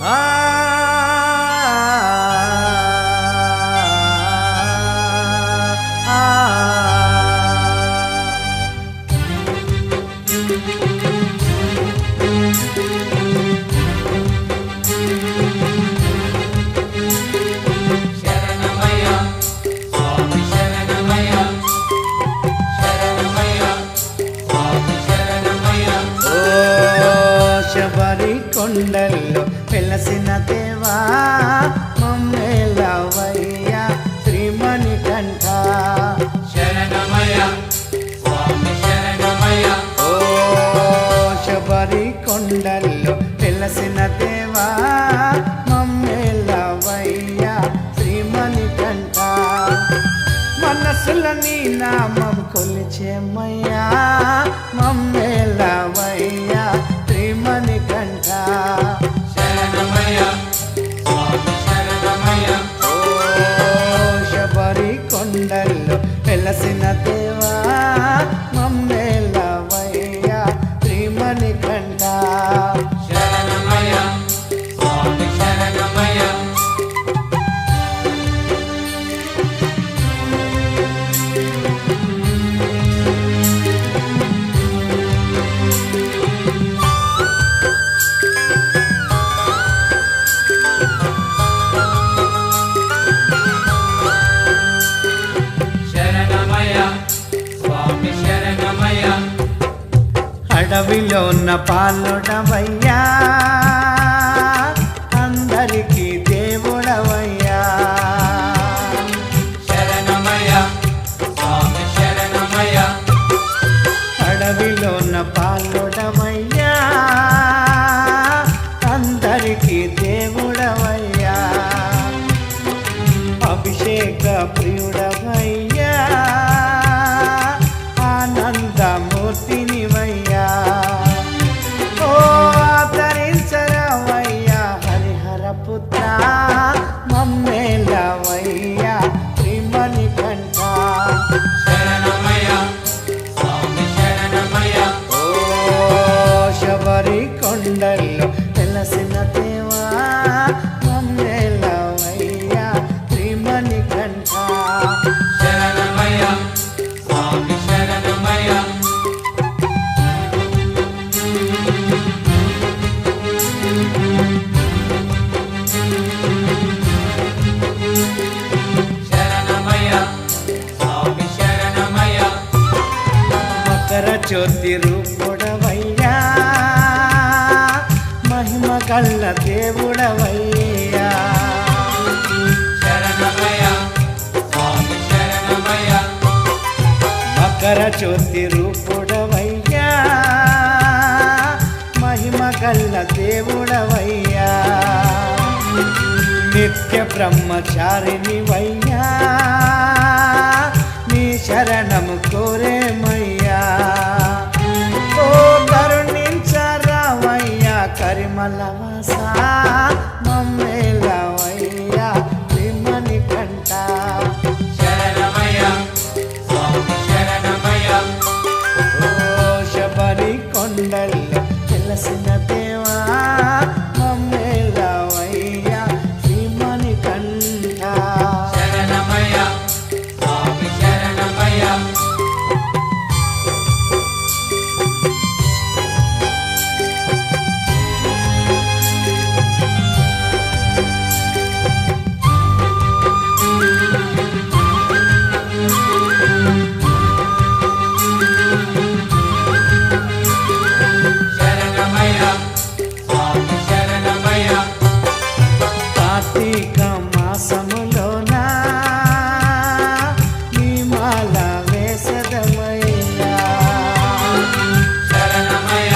ఆ శబరి కొండల్లో వెలసిన దేవా మమ్మేలవయ్య శ్రీమణికంఠ శరణమయ స్వామి శరణమయ ఓ శబరి కొండల్లో వెలసిన దేవా మమ్మేలవయ్య శ్రీమణికంఠ మనసుల నీ నామం కొలిచేమయ్యా మమ్మేలవయ్య శ్రీమణికంఠ శరణమయ స్వామి శరణమయ ఓ శబరి కొండల్లో వెలసిన దేవా మమ్మేలవయ్య శ్రీమణికంఠ శరణమయ స్వామి శరణమయ శరణమయ స్వామి శరణమయ అడవిలో ఉన్న పాలుడవయ్యా అందరికీ దేవుడవయ్యా శరణమయ స్వామి శరణమయ అడవిలో ఉన్న పాలుడవయ్యా అందరికీ దేవుడవయ్యా అభిషేక ప్రియుడవయ్యా ఆనందమూర్తినివయ్యా ఓ ఆదరించరవయ్యా హరిహర పుత్ర మమ్మేలవయ్యా శ్రీమణికంఠ శరణమయ స్వామి శరణమయ ఓ శబరి కొండల్లో వెలసిన దేవా మమ్మేలవయ్యా శ్రీమణికంఠ శరణమయ స్వామి శరణమయ శరణమయ స్వామి శరణమయ మకర జ్యోతి రూపుడవయ్యా మహిమ గల్ల దేవుడవయ్యా శరణమయ స్వామి శరణమయ మకర జ్యోతి రూపుడవయ్యా మహిమ గల్ల దేవుడవయ్యా నిత్య బ్రహ్మచారినివయ్యా నీ శరణము కోరేమయ్యా ఓ కరుణించరావయ్యా కరిమలవాస మమ్మేలవయ్యా శ్రీమణికంఠ శరణమయ స్వామి శరణమయ ఓ శబరి కొండల్లో వెలసిన దేవా మమ్మేలవయ్యా శ్రీమణికంఠ శరణమయ స్వామి శరణమయ శరణమయ స్వామి శరణమయ కార్తీక మాసములోన నీ మాల వేసదమయ్యా శరణమయ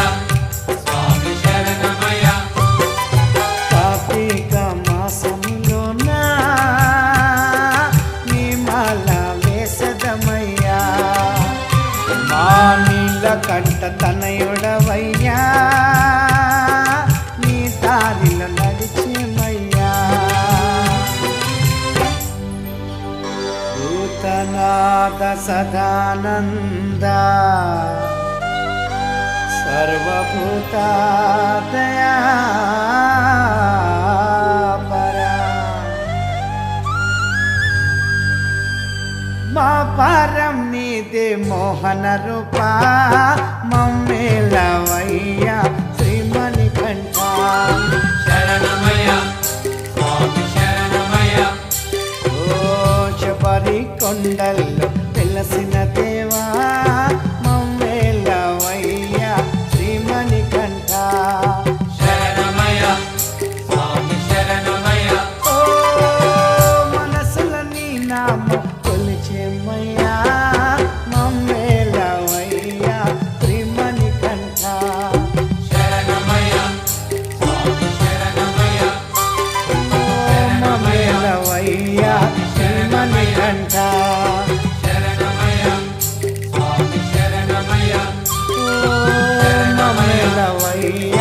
స్వామి శరణమయ కార్తీక మాసములోన నీ మాల వేసదమయ్యా మా నీలకంఠ తనయుడవయ్యా నీ దారిలో నడిచేమయ్యా భూతనాథ సదానంద సర్వభూతాదయా మోహన రూప మమ్మేలవయ్య శ్రీమణికంఠ శరణమయ్య స్వామి శరణమయ్య ఓ శబరి కొండల్లో వెలసిన దేవా మమ్మేలవయ్య శ్రీమణికంఠ శరణమయ్య స్వామి శరణమయ్య ఓ మనసుల నీ నామ కొలిచేమయ్యా మమ్మేలవయ్య శ్రీమణికంఠ శరణమయ్య స్వామి శరణమయ్య మమ్మేలవయ్య శ్రీమణికంఠ శరణమయ్య స్వామి శరణమయ్య మమ్మేలవయ్య